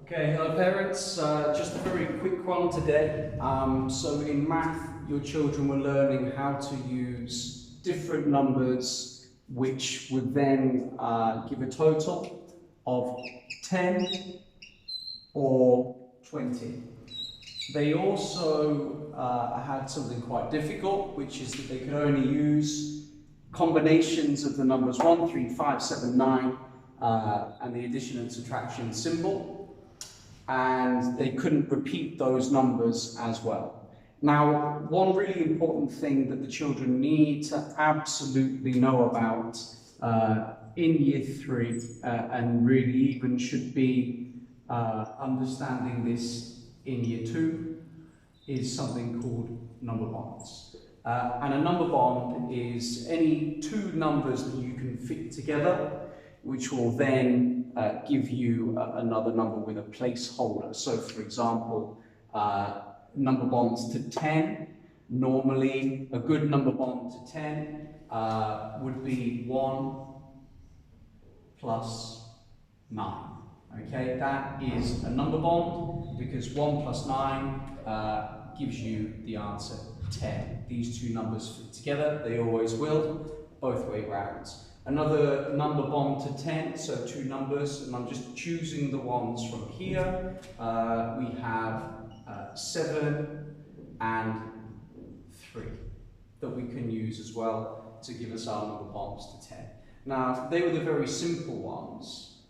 Okay, hello parents. Just a very quick one today. So in math, your children were learning how to use different numbers which would then give a total of 10 or 20. They also had something quite difficult, which is that they could only use combinations of the numbers 1, 3, 5, 7, 9, and the addition and subtraction symbol. And they couldn't repeat those numbers as well. Now, one really important thing that the children need to absolutely know about in year 3, and really even should be understanding this in year 2, is something called number bonds. And a number bond is any two numbers that you can fit together, which will then give you another number with a placeholder. So for example, number bonds to 10, normally a good number bond to 10 would be 1 plus 9. Okay, that is a number bond because 1 plus 9 gives you the answer 10. These two numbers fit together, they always will, both way round. Another number bond to 10, so two numbers, and I'm just choosing the ones from here. We have 7 and 3 that we can use as well to give us our number bonds to 10. Now, they were the very simple ones.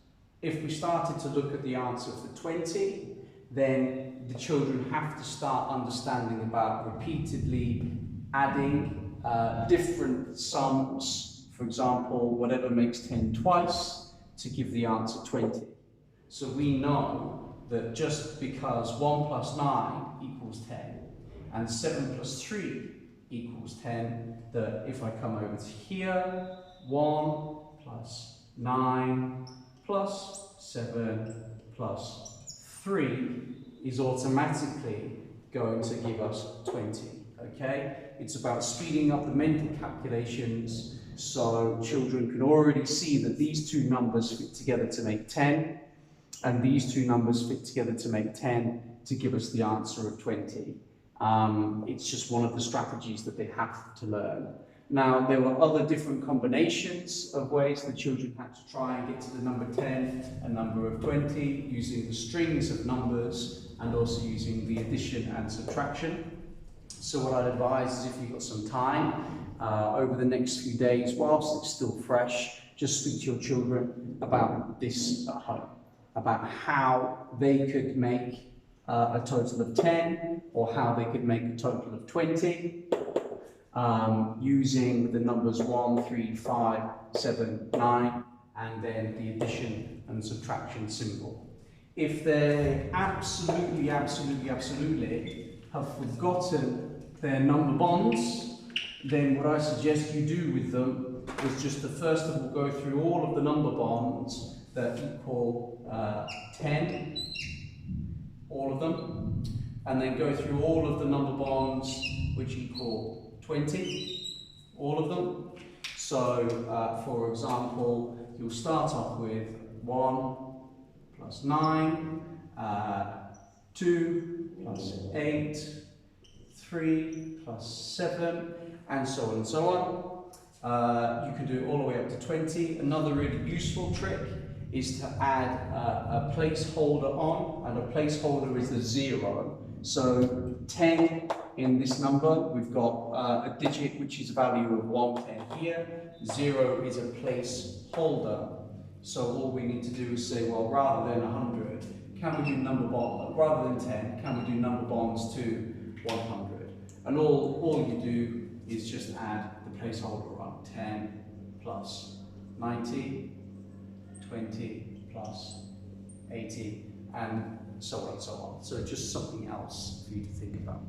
If we started to look at the answer for 20, then the children have to start understanding about repeatedly adding different sums. For example, whatever makes 10 twice to give the answer 20. So we know that just because 1 plus 9 equals 10 and 7 plus 3 equals 10, that if I come over to here, 1 plus 9 plus 7 plus 3 is automatically going to give us 20, okay? It's about speeding up the mental calculations so children can already see that these two numbers fit together to make 10, and these two numbers fit together to make 10 to give us the answer of 20. It's just one of the strategies that they have to learn. Now, there were other different combinations of ways the children had to try and get to the number 10 and number of 20, using the strings of numbers and also using the addition and subtraction. So what I'd advise is if you've got some time over the next few days, whilst it's still fresh, just speak to your children about this at home, about how they could make a total of 10 or how they could make a total of 20 using the numbers 1, 3, 5, 7, 9 and then the addition and subtraction symbol. If they absolutely have forgotten their number bonds, then what I suggest you do with them is just to first of all go through all of the number bonds that equal 10, all of them, and then go through all of the number bonds which equal 20, all of them. So, for example, you'll start off with 1 plus 9, 2 plus 8, 3 plus 7, and so on and so on. You can do it all the way up to 20. Another really useful trick is to add a placeholder on, and a placeholder is a 0. So 10 in this number, we've got a digit which is a value of 110 here. 0 is a placeholder. So all we need to do is say, well, rather than 100, can we do number bond? Rather than 10, can we do number bonds to 100? And all you do is just add the placeholder on. 10 plus 90, 20 plus 80, and so on and so on. So just something else for you to think about.